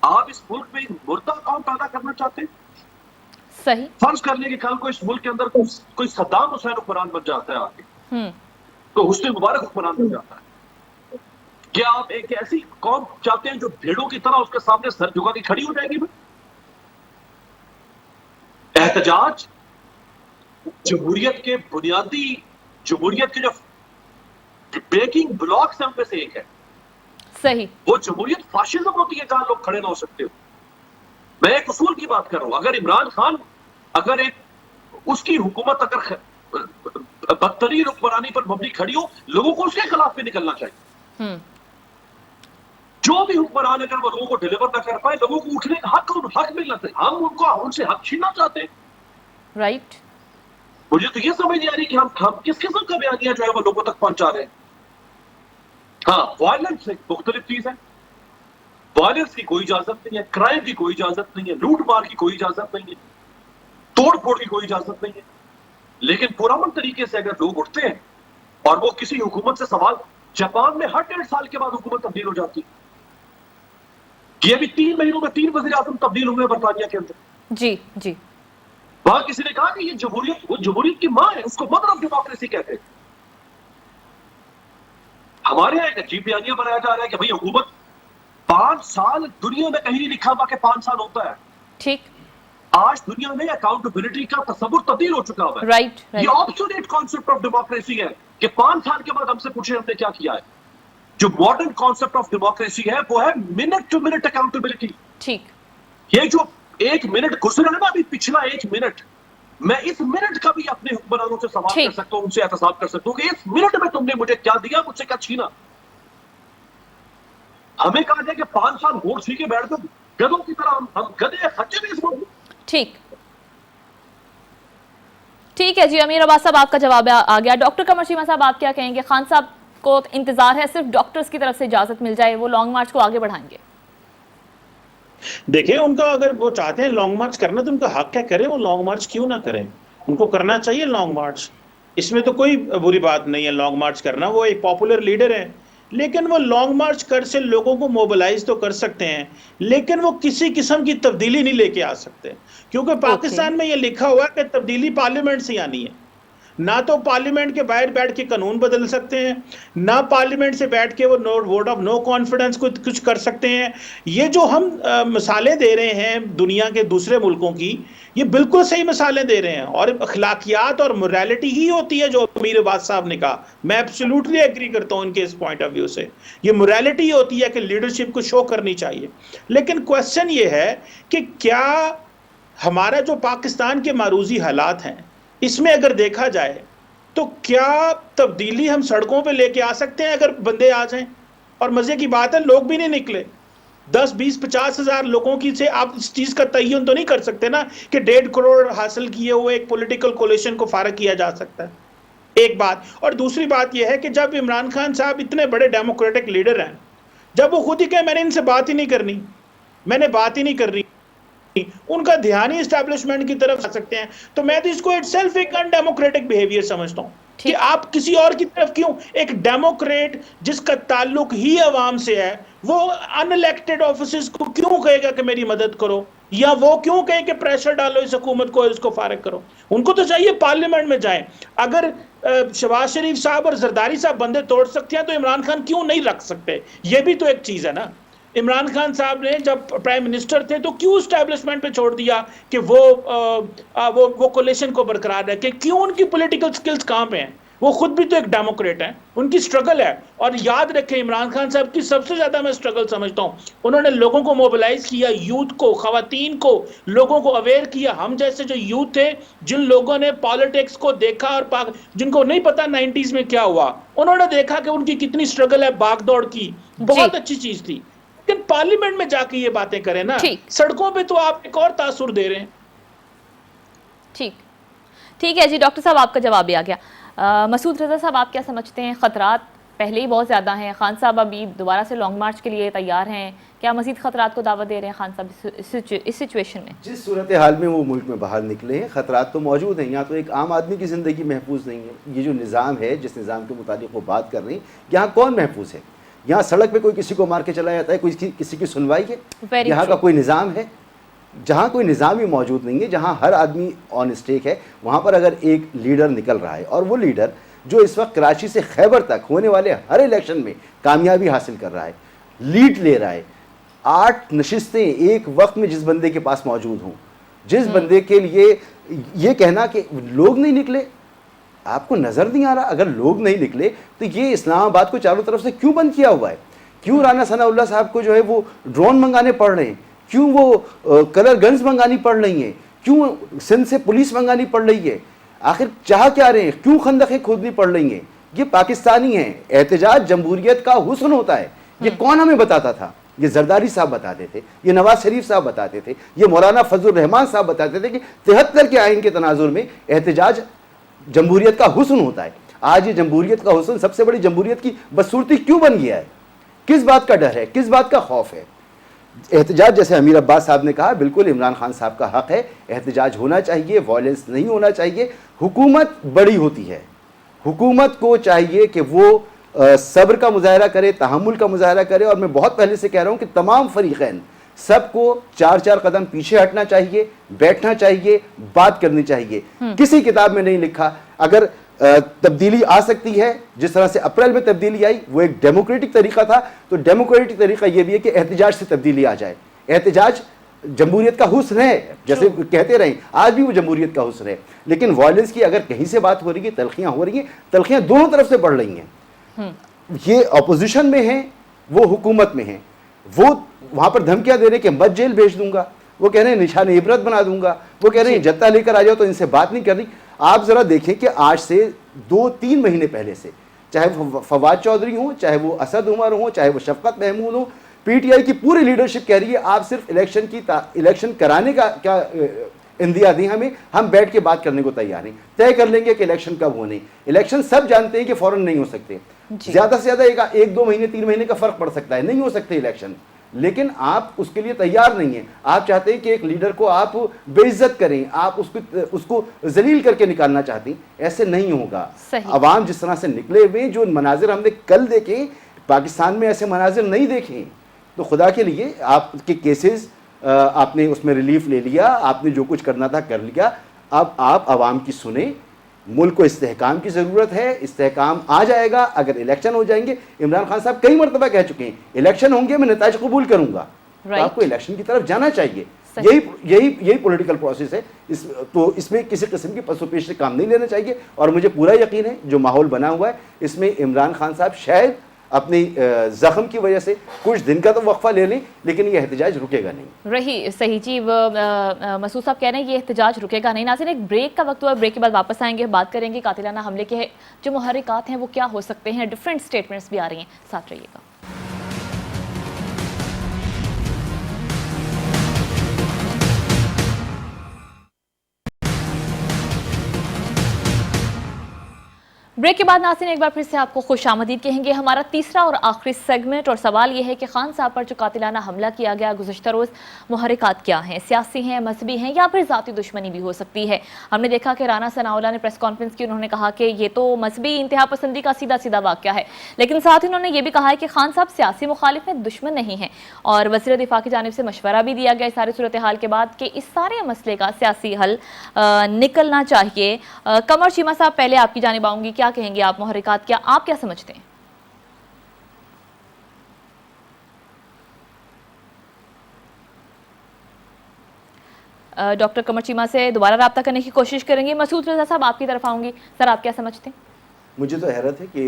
आप इस मुल्क में एक मुर्दा कौम पैदा करना चाहते हैं? सही। फर्ज कर लें कि कल को इस मुल्क के अंदर कोई सद्दाम हुसैन हुक्मरान बन जाता है आगे, तो हुस्ने मुबारक हुक्मरान बन जाता है। क्या आप एक ऐसी कौम चाहते हैं जो भेड़ों की तरह उसके सामने सर झुका के खड़ी हो जाएगी? एहतजाज जमहूरियत के बुनियादी, जमहूरियत के जो ब्रेकिंग ब्लॉक्स हैं उनमें से एक है। सही। वो जमहूरियत फाशिज्म होती है जहां लोग खड़े ना हो सकते हो। मैं एक उसूल की बात कर रहा हूं। अगर इमरान खान, अगर एक उसकी हुकूमत अगर बदतरीन हुक्मरानी पर मबनी खड़ी हो, लोगों को उसके खिलाफ भी निकलना चाहिए। जो भी हुक्मरान अगर वो लोगों को डिलीवर ना कर पाए, लोगों को उठने का हक मिलना चाहिए। हम उनको उनसे हक छीनना चाहते हैं। राइट। मुझे तो ये समझ नहीं आ रही कि हम किस किस्म का बयानिया जो है वो लोगों तक पहुंचा रहे हैं। हाँ, वायलेंस एक मुख्तलिफ चीज है, वायलेंस की कोई इजाजत नहीं है, क्राइम की कोई इजाजत नहीं है, लूट मार की कोई इजाजत नहीं है, तोड़ फोड़ की कोई इजाजत नहीं है। लेकिन पुरअमन तरीके से अगर लोग उठते हैं और वो किसी हुकूमत से सवाल, जापान में हर 1.5 साल के बाद हुकूमत तब्दील हो जाती है। ये भी 3 महीनों में 3 वज़ीर आज़म तब्दील हुए बरतानिया के अंदर। जी जी। वहां किसी ने कहा कि ये जमहूरियत, वो जमहूरियत की मां है, उसको मदर ऑफ डेमोक्रेसी कहते हैं। हमारे यहाँ एक अजीब बयानिया बनाया जा रहा है कि भाई हुकूमत 5 साल, दुनिया में कहीं नहीं लिखा हुआ कि 5 साल होता है। ठीक। आज दुनिया में अकाउंटेबिलिटी का तस्वुर तब्दील हो चुका हुआ है। राइट ये ऑब्सोलेट कॉन्सेप्ट ऑफ डेमोक्रेसी है कि 5 साल के बाद हमसे पूछे हमने क्या किया है। जो मॉडर्न कॉन्सेप्ट ऑफ डेमोक्रेसी है वो है मिनट टू मिनट अकाउंटेबिलिटी। ठीक। ये जो 1 मिनट गुजरा है ना, अभी पिछला 1 मिनट, मैं इस मिनट का भी अपने हुक्मरानों से सवाल कर सकता हूं, उनसे एहतसाब कर सकता हूं कि इस मिनट में तुमने मुझे क्या दिया, मुझसे क्या छीना। हमें कहा जाए कि 5 साल वोट छीन के बैठ दो, गधों की तरह हम गधे खच्चर इस वोट। ठीक ठीक है जी। अमीर अब्बास साहब, आपका जवाब आ गया। डॉक्टर कमर चीमा साहब, आप क्या कहेंगे? खान साहब को इंतजार है सिर्फ डॉक्टर्स की तरफ से इजाजत मिल जाए, वो लॉन्ग मार्च को आगे बढ़ाएंगे? देखिए, उनका अगर वो चाहते हैं लॉन्ग मार्च करना तो उनका हक है, करें, वो लॉन्ग मार्च क्यों ना करें, उनको करना चाहिए लॉन्ग मार्च। इसमें तो कोई बुरी बात नहीं है लॉन्ग मार्च करना, वो एक पॉपुलर लीडर है। लेकिन वो लॉन्ग मार्च कर से लोगों को मोबिलाइज तो कर सकते हैं, लेकिन वो किसी किस्म की तब्दीली नहीं लेके आ सकते, क्योंकि पाकिस्तान में ये लिखा हुआ है कि तब्दीली पार्लियामेंट से आनी है। ना तो पार्लियामेंट के बाहर बैठ के कानून बदल सकते हैं, ना पार्लियामेंट से बैठ के वो वोट ऑफ नो कॉन्फिडेंस को कुछ कर सकते हैं। ये जो हम मिसालें दे रहे हैं दुनिया के दूसरे मुल्कों की, ये बिल्कुल सही मिसालें दे रहे हैं, और अखलाकियात और मोरालिटी ही होती है जो अमीर अब्बास साहब ने कहा। मैं एब्सोल्युटली एग्री करता हूं इनके इस पॉइंट ऑफ व्यू से। ये मोरालिटी होती है कि लीडरशिप को शो करनी चाहिए। लेकिन क्वेश्चन ये है कि क्या हमारा जो पाकिस्तान के मारूजी हालात हैं, इसमें अगर देखा जाए तो क्या तब्दीली हम सड़कों पे लेके आ सकते हैं अगर बंदे आ जाएं? और मजे की बात है, लोग भी नहीं निकले। 10, 20, 50 हजार लोगों की से आप इस चीज का तयन तो नहीं कर सकते ना कि 1.5 करोड़ हासिल किए हुए एक पॉलिटिकल कोलिशन को फारग किया जा सकता है। एक बात। और दूसरी बात यह है कि जब इमरान खान साहब इतने बड़े डेमोक्रेटिक लीडर हैं, जब वो खुद ही कहे मैंने इनसे बात ही नहीं करनी, मैंने बात ही नहीं करनी, उनका ध्यान ही एस्टैब्लिशमेंट की तरफ आ सकते हैं, तो मैं तो इसको इटसेल्फ एक अनडेमोक्रेटिक बिहेवियर समझता हूं कि आप किसी और की तरफ क्यों। एक डेमोक्रेट जिसका ताल्लुक ही अवाम से है, वो अनइलेक्टेड ऑफिसर्स को क्यों कहेगा कि मेरी मदद करो, या वो क्यों कहे कि प्रेशर डालो इस हुकूमत को, इसको फारिग करो। उनको तो चाहिए पार्लियामेंट में जाएं। अगर शहबाज शरीफ साहब और जरदारी साहब बंदे तोड़ सकते हैं तो इमरान खान क्यों नहीं रख सकते? ये भी तो एक चीज है ना। इमरान खान साहब ने जब प्राइम मिनिस्टर थे तो क्यों एस्टैब्लिशमेंट पे छोड़ दिया कि वो कोलिशन को बरकरार रखे? क्यों? उनकी पॉलिटिकल स्किल्स कहाँ पे हैं? वो खुद भी तो एक डेमोक्रेट हैं, उनकी स्ट्रगल है। और याद रखें, इमरान खान साहब की सबसे ज्यादा मैं स्ट्रगल समझता हूँ, उन्होंने लोगों को मोबिलाइज किया, यूथ को, खवातीन को, लोगों को अवेयर किया। हम जैसे जो यूथ थे, जिन लोगों ने पॉलिटिक्स को देखा और जिनको नहीं पता 90s में क्या हुआ, उन्होंने देखा कि उनकी कितनी स्ट्रगल है, भागदौड़ की, बहुत अच्छी चीज थी। लेकिन पार्लियामेंट में जाके ये बातें करें ना, सड़कों पे तो आप एक और तासुर दे रहे हैं। ठीक है जी। डॉक्टर साहब, आपका जवाब भी आ गया। मसूद रजा साहब, आप क्या समझते हैं? खतरात पहले ही बहुत ज़्यादा हैं, खान साहब अभी दोबारा से लॉन्ग मार्च के लिए तैयार हैं, क्या मज़ीद खतरात को दावत दे रहे हैं खान साहब इस सिचुएशन में? जिस सूरत हाल में वो मुल्क में बाहर निकले हैं, खतरात तो मौजूद हैं। यहाँ तो एक आम आदमी की ज़िंदगी महफूज नहीं है। ये जो निज़ाम है, जिस निज़ाम के मुताबिक वो बात कर रही हैं, यहाँ कौन महफूज है? यहाँ सड़क पे कोई किसी को मार के चला जाता है, कोई किसी की सुनवाई है? यहाँ का कोई निज़ाम है? जहाँ कोई निज़ाम ही मौजूद नहीं है, जहाँ हर आदमी ऑन स्टेक है, वहाँ पर अगर एक लीडर निकल रहा है, और वो लीडर जो इस वक्त कराची से खैबर तक होने वाले हर इलेक्शन में कामयाबी हासिल कर रहा है, लीड ले रहा है, 8 नशिस्तें एक वक्त में जिस बंदे के पास मौजूद हों, जिस बंदे के लिए ये कहना कि लोग नहीं निकले, आपको नज़र नहीं आ रहा? अगर लोग नहीं निकले तो ये इस्लामाबाद को चारों तरफ से क्यों बंद किया हुआ है? क्यों राना सनाउल्लाह साहब को जो है वो ड्रोन मंगाने पड़ रहे हैं? क्यों वो कलर गन्स मंगानी पड़ रही हैं? क्यों सिंध से पुलिस मंगानी पड़ रही है? आखिर चाह क्या रहे हैं? क्यों खंदकें खोदनी पड़ रही हैं? ये पाकिस्तानी हैं। एहतजाज जमहूरियत का हुस्न होता है। ये कौन हमें बताता था? ये जरदारी साहब बताते थे, ये नवाज शरीफ साहब बताते थे, ये मौलाना फजल रहमान साहब बताते थे कि 73 के आइन के तनाजुर में एहतजाज जमहूरियत का हुस्न होता है। आज ये जमहूरियत का हुस्न सबसे बड़ी जमहूरियत की बदसूरती क्यों बन गया है? किस बात का डर है, किस बात का खौफ है? एहतजाज, जैसे अमीर अब्बास साहब ने कहा, बिल्कुल इमरान खान साहब का हक है, एहतजाज होना चाहिए, वायलेंस नहीं होना चाहिए। हुकूमत बड़ी होती है, हुकूमत को चाहिए कि वो सब्र का मुजाहरा करे, तहम्मुल का मुजाहरा करे। और मैं बहुत पहले से कह रहा हूँ कि तमाम फरीक़ैन सबको 4-4 कदम पीछे हटना चाहिए, बैठना चाहिए, बात करनी चाहिए। किसी किताब में नहीं लिखा अगर तब्दीली आ सकती है, जिस तरह से अप्रैल में तब्दीली आई वो एक डेमोक्रेटिक तरीका था, तो डेमोक्रेटिक तरीका ये भी है कि एहतजाज से तब्दीली आ जाए। एहतजाज जमहूरियत का हुस्न है, जैसे कहते रहे, आज भी वो जमहूरियत का हुस्न है। लेकिन वायलेंस की अगर कहीं से बात हो रही है, तलखियां हो रही हैं, तलखियां दोनों तरफ से बढ़ रही हैं। ये अपोजिशन में है, वो हुकूमत में है, वो वहां पर धमकियां दे रहे कि मत जेल भेज दूंगा, वो कह रहे हैं निशान इबरत बना दूंगा, वो कह रहे हैं जत्ता लेकर आ जाओ तो इनसे बात नहीं कर रही। आप जरा देखें कि आज से 2-3 महीने पहले से, चाहे वो फवाद चौधरी हो, चाहे वो असद उमर हो, चाहे वो शफकत महमूद हो, पीटीआई की पूरी लीडरशिप कह रही है आप सिर्फ इलेक्शन कराने का क्या इंदिया दी हमें, हम बैठ के बात करने को तैयार हैं, तय कर लेंगे कि इलेक्शन कब होने। इलेक्शन सब जानते हैं कि फौरन नहीं हो सकते, ज्यादा से ज्यादा 1-2 महीने 3 महीने का फर्क पड़ सकता है, नहीं हो सकते इलेक्शन। लेकिन आप उसके लिए तैयार नहीं हैं। आप चाहते हैं कि एक लीडर को आप बेइज्जत करें, आप उसको जलील करके निकालना चाहते हैं, ऐसे नहीं होगा। अवाम जिस तरह से निकले हुए, जो मनाजिर हमने कल देखे, पाकिस्तान में ऐसे मनाजिर नहीं देखे। तो खुदा के लिए आपके केसेस आपने उसमें रिलीफ ले लिया, आपने जो कुछ करना था कर लिया, अब आप आवाम की सुने। मुल्क को इस्तेहकाम की ज़रूरत है, इस्तेहकाम आ जाएगा अगर इलेक्शन हो जाएंगे। इमरान खान साहब कई मरतबा कह चुके हैं इलेक्शन होंगे मैं नताइज कबूल करूंगा। तो आपको इलेक्शन की तरफ जाना चाहिए, यही पॉलिटिकल प्रोसेस है। तो इसमें किसी किस्म की पसोपेश से काम नहीं लेना चाहिए। और मुझे पूरा यकीन है जो माहौल बना हुआ है इसमें इमरान खान साहब शायद अपनी जख्म की वजह से कुछ दिन का तो वक्फा ले लें, लेकिन ये एहतजाज रुकेगा नहीं। रही सही जी, मसूद साहब कह रहे हैं ये एहतजाज रुकेगा नहीं। नाज़रीन, एक ब्रेक का वक्त हुआ, ब्रेक के बाद वापस आएंगे, बात करेंगे कातिलाना हमले के जो मुहर्रिकात हैं वो क्या हो सकते हैं। डिफरेंट स्टेटमेंट्स भी आ रही हैं, साथ रहिएगा। ब्रेक के बाद नाज़रीन एक बार फिर से आपको खुशामदीद कहेंगे। हमारा तीसरा और आखिरी सेगमेंट, और सवाल यह है कि खान साहब पर जो कातिलाना हमला किया गया गुज़श्ता रोज़, मुहर्रिकात क्या हैं? सियासी हैं, मजहबी हैं, या फिर ज़ाती दुश्मनी भी हो सकती है। हमने देखा कि राना सनाउल्लाह ने प्रेस कॉन्फ्रेंस की, उन्होंने कहा कि ये तो मजहबी इंतहा पसंदी का सीधा सीधा वाक़या है, लेकिन साथ ही उन्होंने ये भी कहा है कि खान साहब सियासी मुखालिफ हैं, दुश्मन नहीं हैं। और वज़ीर दिफा की जानिब से मशवरा भी दिया गया इस सारी सूरत हाल के बाद कि इस सारे मसले का सियासी हल निकलना चाहिए। कमर चीमा साहब, पहले आपकी जानिब आऊँगी, क्या कहेंगे आप? मुहर्रिकात क्या, आप क्या समझते हैं? डॉक्टर कमर चीमा से दोबारा रब्ता करने की कोशिश करेंगे। मसूद रजा साहब, आपकी तरफ आऊंगी, सर आप क्या समझते हैं? मुझे तो हैरत है कि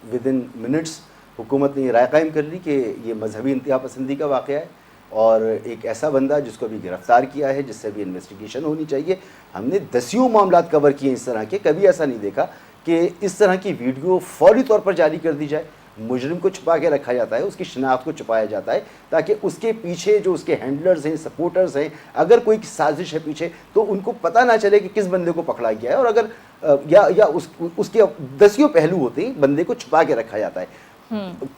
विद इन मिनट्स हुकूमत ने राय कायम कर ली कि ये मजहबी इंतहा पसंदी का वाक़या है, और एक ऐसा बंदा जिसको भी गिरफ्तार किया है, जिससे भी इन्वेस्टिगेशन होनी चाहिए। हमने दसियों मामला कवर किए इस तरह के, कभी ऐसा नहीं देखा कि इस तरह की वीडियो फौरी तौर पर जारी कर दी जाए। मुजरिम को छुपा के रखा जाता है, उसकी शिनाख्त को छुपाया जाता है, ताकि उसके पीछे जो उसके हैंडलर्स हैं, सपोर्टर्स हैं, अगर कोई साजिश है पीछे तो उनको पता ना चले कि किस बंदे को पकड़ा गया है। और अगर उसके दसियों पहलू होते हैं, बंदे को छुपा के रखा जाता है।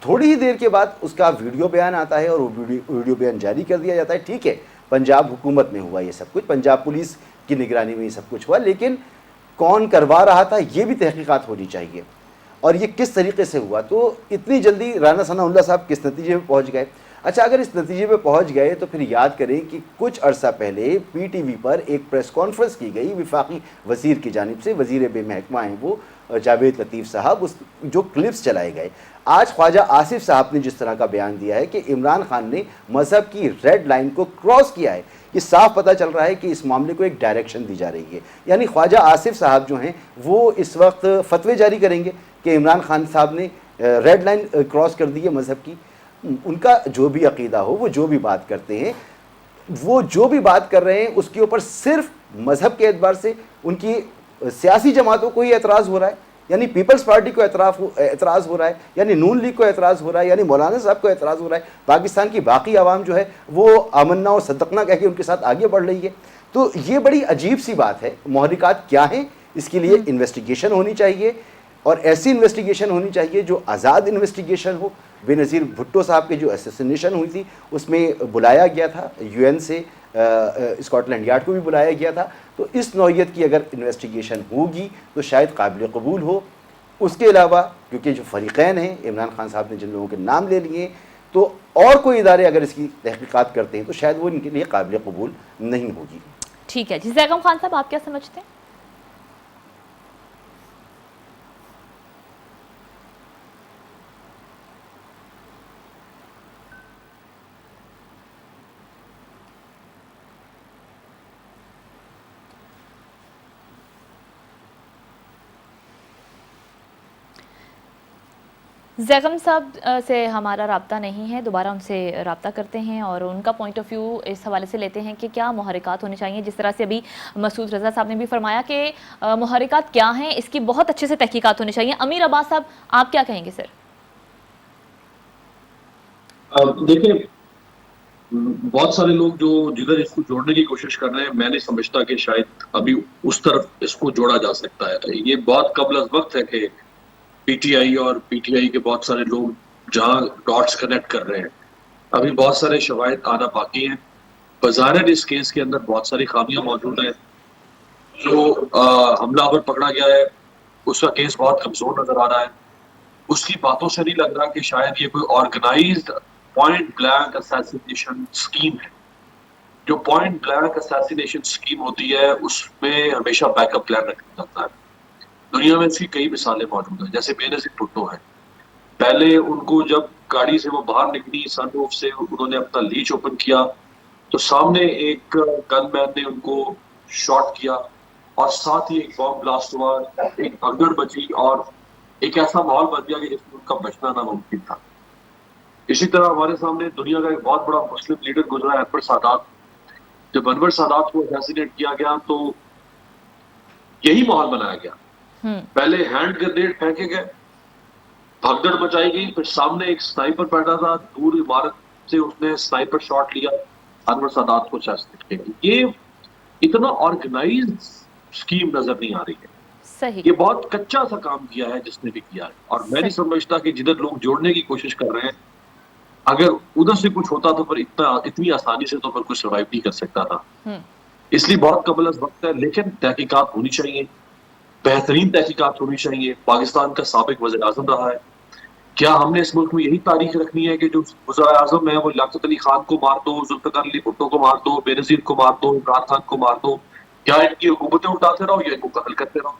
थोड़ी ही देर के बाद उसका वीडियो बयान आता है और वो वीडियो बयान जारी कर दिया जाता है। ठीक है, पंजाब हुकूमत में हुआ ये सब कुछ, पंजाब पुलिस की निगरानी में ये सब कुछ हुआ, लेकिन कौन करवा रहा था ये भी तहकीकात होनी चाहिए, और ये किस तरीके से हुआ। तो इतनी जल्दी राना सनाउल्लाह साहब किस नतीजे में पहुंच गए? अच्छा, अगर इस नतीजे पे पहुंच गए तो फिर याद करें कि कुछ अरसा पहले पीटीवी पर एक प्रेस कॉन्फ्रेंस की गई विफाकी वज़ीर की जानिब से, वज़ीर बेमहकमा हैं वो जावेद लतीफ़ साहब, उस जो क्लिप्स चलाए गए। आज ख्वाजा आसिफ साहब ने जिस तरह का बयान दिया है कि इमरान खान ने मज़हब की रेड लाइन को क्रॉस किया है, ये साफ पता चल रहा है कि इस मामले को एक डायरेक्शन दी जा रही है। यानी ख्वाजा आसिफ साहब जो हैं वो इस वक्त फतवे जारी करेंगे कि इमरान खान साहब ने रेड लाइन क्रॉस कर दी है मज़हब की। उनका जो भी अकीदा हो, वो जो भी बात करते हैं, वो जो भी बात कर रहे हैं उसके ऊपर सिर्फ मज़हब के एतबार से उनकी सियासी जमातों को ही एतराज़ हो रहा है, यानी पीपल्स पार्टी को एतराज़ हो रहा है, यानी नून लीग को एतराज़ हो रहा है, यानी मौलाना साहब को एतराज़ हो रहा है। पाकिस्तान की बाकी आवाम जो है वो आमन्ना और सदकना कह के उनके साथ आगे बढ़ रही है। तो ये बड़ी अजीब सी बात है। मुहर्रिकात क्या हैं इसके लिए इन्वेस्टिगेशन होनी चाहिए, और ऐसी इन्वेस्टिगेशन होनी चाहिए जो आज़ाद इन्वेस्टिगेशन हो। बेनज़ीर भुट्टो साहब के जो असैसिनेशन हुई थी उसमें बुलाया गया था यूएन से, स्कॉटलैंड यार्ड को भी बुलाया गया था। तो इस नौइयत की अगर इन्वेस्टिगेशन होगी तो शायद काबिल कबूल हो। उसके अलावा क्योंकि जो फ़रीक़ैन हैं, इमरान खान साहब ने जिन लोगों के नाम ले लिए, तो और कोई इदारे अगर इसकी तहकीकात करते हैं तो शायद वो इनके लिए काबिल कबूल नहीं होगी। ठीक है जी, ज़ैगम खान साहब आप क्या समझते हैं? ज़ैगम साहब से हमारा राब्ता नहीं है, दोबारा उनसे राब्ता करते हैं और उनका पॉइंट ऑफ व्यू इस हवाले से लेते हैं कि क्या मुहर्रिकात होने चाहिए। जिस तरह से अभी मसूद रज़ा साहब ने भी फरमाया कि मुहर्रिकात क्या हैं, इसकी बहुत अच्छे से तहकीकात होनी चाहिए। अमीर अब्बास साहब आप क्या कहेंगे सर? देखिए, बहुत सारे लोग जो जिधर इसको जोड़ने की कोशिश कर रहे हैं, मैं नहीं समझता कि शायद अभी उस तरफ इसको जोड़ा जा सकता है। ये बहुत कबल अज़ वक्त है कि पीटीआई और पीटीआई के बहुत सारे लोग जहां डॉट्स कनेक्ट कर रहे हैं, अभी बहुत सारे शवाहिद आना बाकी हैं। बज़ाहिर इस केस के अंदर बहुत सारी खामियां मौजूद हैं। जो हमलावर पकड़ा गया है उसका केस बहुत कमजोर नजर आ रहा है। उसकी बातों से नहीं लग रहा कि शायद ये कोई organised point blank assassination scheme है। जो पॉइंट ब्लैंक असैसिनेशन स्कीम होती है उसमें हमेशा बैकअप प्लान रखा जाता है। दुनिया में इसकी कई मिसालें मौजूद हैं। जैसे बेनज़ीर भुट्टो है, पहले उनको जब गाड़ी से वो बाहर निकली सनरूफ से, उन्होंने अपना लीच ओपन किया तो सामने एक गनमैन ने उनको शॉट किया और साथ ही एक बॉम्ब ब्लास्ट हुआ, एक भगदड़ बची और एक ऐसा माहौल बन गया कि जिसमें उनका बचना नामुमकिन था। इसी तरह हमारे सामने दुनिया का एक बहुत बड़ा मुस्लिम लीडर गुजरा है, अनवर सादात। जब अनवर सादात को असैसिनेट किया गया तो यही माहौल बनाया गया। पहले हैंड ग्रेनेड फेंके गए, भगदड़ मचाई गई, फिर सामने एक स्नाइपर बैठा था, दूर इमारत से उसने स्नाइपर शॉट लिया, अनवर सादात को असैसिनेट किया। ये इतना ऑर्गेनाइज्ड स्कीम नजर नहीं आ रही है। सही। ये बहुत कच्चा सा काम किया है जिसने भी किया है, और मैं नहीं समझता कि जिधर लोग जोड़ने की कोशिश कर रहे हैं, अगर उधर से कुछ होता तो फिर इतनी आसानी से तो फिर कुछ सर्वाइव नहीं कर सकता था। इसलिए बहुत कबल अज़ वक्त है, लेकिन तहकीकात होनी चाहिए, बेहतरीन तहकीकात होनी चाहिए। पाकिस्तान का साबिक वज़ीर आज़म रहा है, क्या हमने इस मुल्क में यही तारीख रखनी है कि जो वज़ीर आज़म है वो लियाकत अली खान को मार दो, जुल्फ़िकार अली भुट्टो को मार दो, बेनज़ीर को मार दो, इमरान खान को मार दो? क्या इनकी हुकूमतें उठाते रहो या इनको कत्ल करते रहो?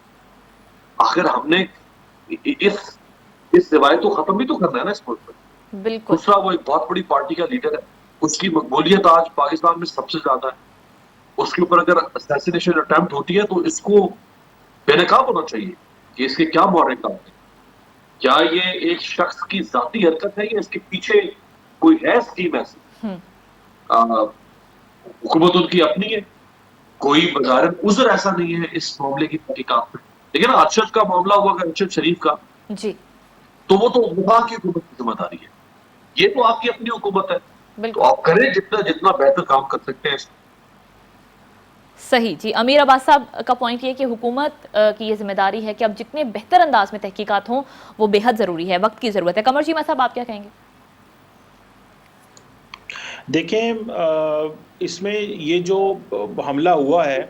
आखिर हमने इस रिवायत को खत्म भी तो करना है ना इस मुल्क में। बिल्कुल। दूसरा, वो एक बहुत बड़ी पार्टी का लीडर है, उसकी मकबूलियत आज पाकिस्तान में सबसे ज्यादा है। उसके ऊपर अगर असैसिनेशन अटेम्प्ट होती है तो इसको बेनकाब होना चाहिए कि इसके क्या मुहर्रिकात हैं। क्या ये एक शख्स की जाती हरकत है या इसके पीछे कोई है स्कीम ऐसी? हुकूमत उनकी अपनी है, कोई बज़ाहिर उज़्र ऐसा नहीं है इस मामले की तहकीकात में। लेकिन अरशद का मामला हुआ, अरशद शरीफ का, जी, तो वो तो वफाक की हुकूमत की जिम्मेदारी है, ये तो आपकी अपनी हुकूमत है। तो आप करें जितना जितना बेहतर काम कर सकते हैं। सही जी। अमीर अब्बास साहब का पॉइंट ये कि हुकूमत की ये जिम्मेदारी है कि अब जितने बेहतर अंदाज में तहकीकात हों वो बेहद ज़रूरी है, वक्त की ज़रूरत है। कमर चीमा साहब आप क्या कहेंगे? देखें, इसमें ये जो हमला हुआ है,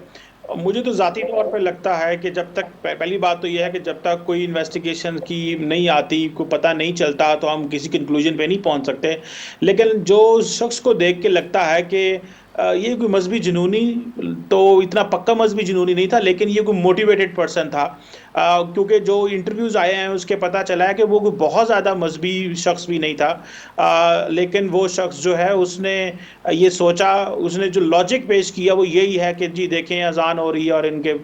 मुझे तो ज़ाती तौर पे लगता है कि जब तक, पहली बात तो ये है कि जब तक कोई इन्वेस्टिगेशन की नहीं आती, कोई पता नहीं चलता, तो हम किसी कंक्लूजन पे नहीं पहुंच सकते। लेकिन जो शख्स को देख के लगता है कि ये कोई मजहबी जुनूनी, तो इतना पक्का मजहबी जुनूनी नहीं था, लेकिन ये कोई मोटिवेटेड पर्सन था, क्योंकि जो इंटरव्यूज़ आए हैं उसके पता चला है कि वो कोई बहुत ज़्यादा मजहबी शख्स भी नहीं था। लेकिन वो शख्स जो है उसने ये सोचा, उसने जो लॉजिक पेश किया वो यही है कि जी देखें अजान हो रही है और इनके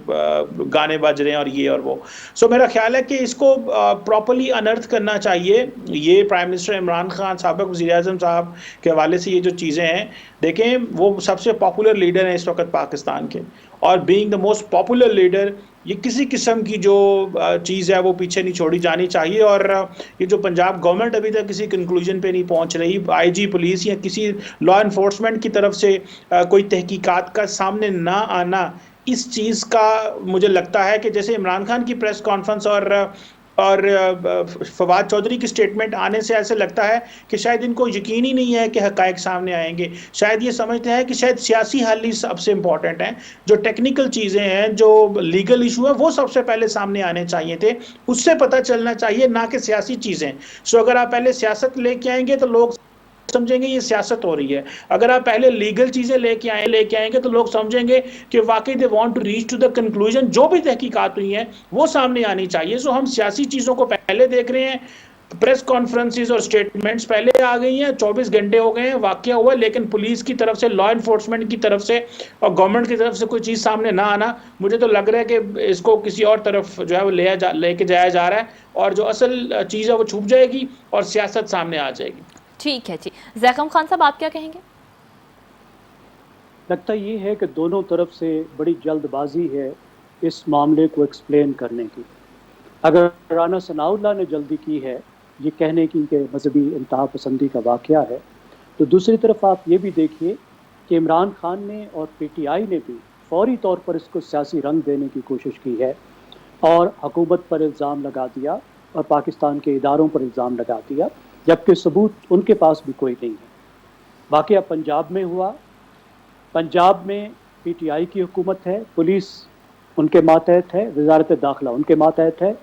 गाने बज रहे हैं और ये और वो। सो मेरा ख्याल है कि इसको प्रॉपर्ली अनर्थ करना चाहिए। ये प्राइम मिनिस्टर इमरान खान, साबिक वज़ीर आज़म साहब के हवाले से ये जो चीज़ें हैं, देखें वो सबसे पॉपुलर लीडर हैं इस वक्त पाकिस्तान के, और being the most popular leader, ये किसी किस्म की जो चीज़ है वो पीछे नहीं छोड़ी जानी चाहिए। और ये जो पंजाब गवर्नमेंट अभी तक किसी कंक्लूजन पे नहीं पहुंच रही, आईजी पुलिस या किसी लॉ इन्फोर्समेंट की तरफ से कोई तहकीकात का सामने ना आना, इस चीज का मुझे लगता है कि जैसे इमरान खान की प्रेस कॉन्फ्रेंस और फवाद चौधरी की स्टेटमेंट आने से ऐसे लगता है कि शायद इनको यकीन ही नहीं है कि हकायक सामने आएंगे। शायद ये समझते हैं कि शायद सियासी हल ही सबसे इंपॉर्टेंट है, जो टेक्निकल चीजें हैं, जो लीगल इशू है, वो सबसे पहले सामने आने चाहिए थे, उससे पता चलना चाहिए, ना कि सियासी चीजें। सो अगर आप पहले सियासत लेके आएंगे तो लोग समझेंगे ये सियासत हो रही है। अगर आप पहले लीगल चीजें लेके आएंगे तो लोग समझेंगे कि वाकई they want to reach to the conclusion. जो भी तहकीकात हुई हैं वो सामने आनी चाहिए। सो हम सियासी चीजों को पहले देख रहे हैं, प्रेस कॉन्फ्रेंसेस और स्टेटमेंट्स पहले आ गई हैं, 24 घंटे हो गए हैं, वाकया हुआ, लेकिन पुलिस की तरफ से, लॉ एनफोर्समेंट की तरफ से और गवर्नमेंट की तरफ से कोई चीज सामने ना आना, मुझे तो लग रहा है कि इसको किसी और तरफ जो है वो लेके जाया जा रहा है, और जो असल चीज है वो छुप जाएगी और सियासत सामने आ जाएगी। ठीक है जी, ज़ैकम खान साहब आप क्या कहेंगे? लगता ये है कि दोनों तरफ से बड़ी जल्दबाजी है इस मामले को एक्सप्लेन करने की। अगर राना सनाउल्लाह ने जल्दी की है ये कहने की कि मजहबी इंतहा पसंदी का वाक़या है, तो दूसरी तरफ आप ये भी देखिए कि इमरान खान ने और पीटीआई ने भी फौरी तौर पर इसको सियासी रंग देने की कोशिश की है और हुकूमत पर इल्ज़ाम लगा दिया और पाकिस्तान के इदारों पर इल्ज़ाम लगा दिया, जबकि सबूत उनके पास भी कोई नहीं है। वाक़या पंजाब में हुआ, पंजाब में पीटीआई की हुकूमत है, पुलिस उनके मातहत है, वजारत दाखिला उनके मातहत है।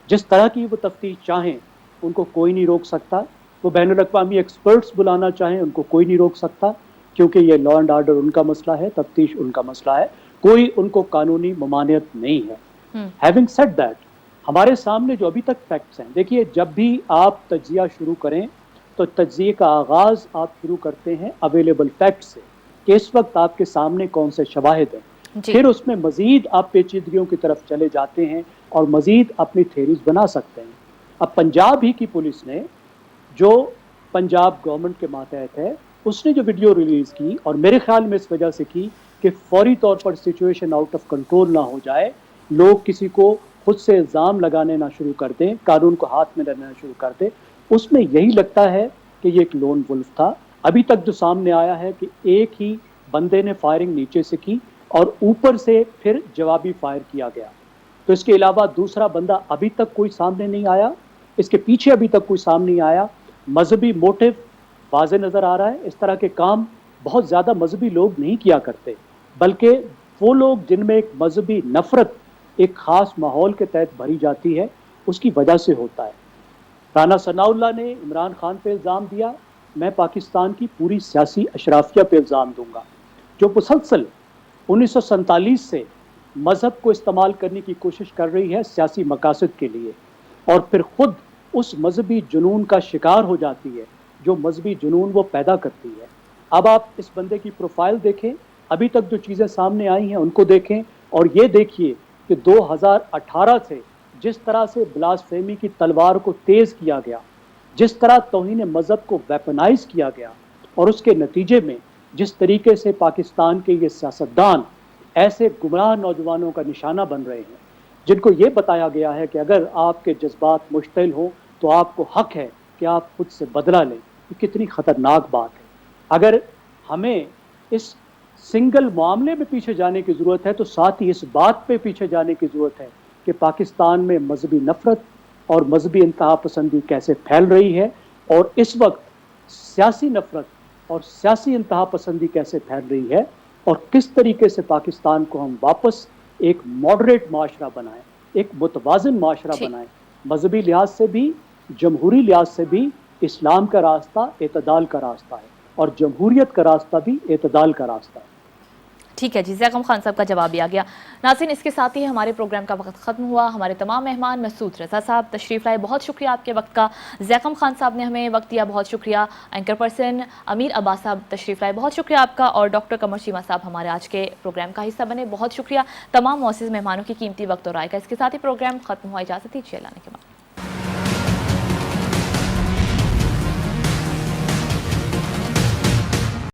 जिस तरह की वो तफ्तीश चाहें उनको कोई नहीं रोक सकता, वो बैनुल अक़वामी एक्सपर्ट्स बुलाना चाहें उनको कोई नहीं रोक सकता, क्योंकि ये लॉ एंड आर्डर उनका मसला है, तफ्तीश उनका मसला है, कोई उनको कानूनी ममानियत नहीं है। हैविंग सेड दैट, हमारे सामने जो अभी तक फैक्ट्स हैं, देखिए जब भी आप तज्जिया शुरू करें तो तज्जिए का आगाज़ आप शुरू करते हैं अवेलेबल फैक्ट्स से कि इस वक्त आपके सामने कौन से शवाहिद हैं, फिर उसमें मज़ीद आप पेचीदगियों की तरफ चले जाते हैं और मज़ीद अपनी थेरीज बना सकते हैं। अब पंजाब ही की पुलिस ने, जो पंजाब गवर्नमेंट के मातहत है, उसने जो वीडियो रिलीज़ की, और मेरे ख्याल में इस वजह से की कि फौरी तौर पर सिचुएशन आउट ऑफ कंट्रोल ना हो जाए, लोग किसी को खुद से इल्ज़ाम लगाने ना शुरू कर दें, कानून को हाथ में लेना शुरू कर दें, उसमें यही लगता है कि ये एक लोन वुल्फ था। अभी तक जो सामने आया है कि एक ही बंदे ने फायरिंग नीचे से की और ऊपर से फिर जवाबी फायर किया गया, तो इसके अलावा दूसरा बंदा अभी तक कोई सामने नहीं आया, इसके पीछे अभी तक कोई सामने नहीं आया। मजहबी मोटिव वाज़े नज़र आ रहा है। इस तरह के काम बहुत ज़्यादा मजहबी लोग नहीं किया करते, बल्कि वो लोग जिनमें एक मजहबी नफरत एक ख़ास माहौल के तहत भरी जाती है, उसकी वजह से होता है। राना सनाउल्लाह ने इमरान खान पे इल्ज़ाम दिया, मैं पाकिस्तान की पूरी सियासी अशराफिया पे इल्ज़ाम दूंगा, जो मुसलसल 1947 से मज़हब को इस्तेमाल करने की कोशिश कर रही है सियासी मकासद के लिए, और फिर ख़ुद उस मजहबी जुनून का शिकार हो जाती है जो मजहबी जुनून वो पैदा करती है। अब आप इस बंदे की प्रोफाइल देखें, अभी तक जो चीज़ें सामने आई हैं उनको देखें, और ये देखिए कि 2018 से जिस तरह से ब्लास्फेमी की तलवार को तेज़ किया गया, जिस तरह तौहीन मज़हब को वेपनाइज किया गया, और उसके नतीजे में जिस तरीके से पाकिस्तान के ये सियासतदान ऐसे गुमराह नौजवानों का निशाना बन रहे हैं, जिनको ये बताया गया है कि अगर आपके जज्बात मुश्तिल हों तो आपको हक है कि आप खुद से बदला लें, ये कितनी ख़तरनाक बात है। अगर हमें इस सिंगल मामले में पीछे जाने की ज़रूरत है, तो साथ ही इस बात पे पीछे जाने की ज़रूरत है कि पाकिस्तान में मजहबी नफरत और मजहबी इंतहा पसंदी कैसे फैल रही है, और इस वक्त सियासी नफरत और सियासी इंतहा पसंदी कैसे फैल रही है, और किस तरीके से पाकिस्तान को हम वापस एक मॉडरेट माशरा बनाएं, एक मुतवाज़िन माशरा बनाएं, मजहबी लिहाज से भी, जमहूरी लिहाज से भी। इस्लाम का रास्ता एतदाल का रास्ता है, और जमहूरियत का रास्ता भी एतदाल का रास्ता है। ठीक है जी, ज़ैकम खान साहब का जवाब भी आ गया। नाज़रीन, इसके साथ ही हमारे प्रोग्राम का वक्त ख़त्म हुआ। हमारे तमाम मेहमान मसूद रज़ा साहब तशरीफ़ लाए, बहुत शुक्रिया आपके वक्त का। ज़ैकम खान साहब ने हमें वक्त दिया, बहुत शुक्रिया। एंकर पर्सन अमीर अब्बास साहब तशरीफ़ लाए, बहुत शुक्रिया आपका। और डॉक्टर कमर चीमा साहब हमारे आज के प्रोग्राम का हिस्सा बने, बहुत शुक्रिया। तमाम मौजूद मेहमानों की कीमती वक्त और राय का। इसके साथ ही प्रोग्राम ख़त्म हुआ, इजाज़त दीजिए, अल्लाह के बाद।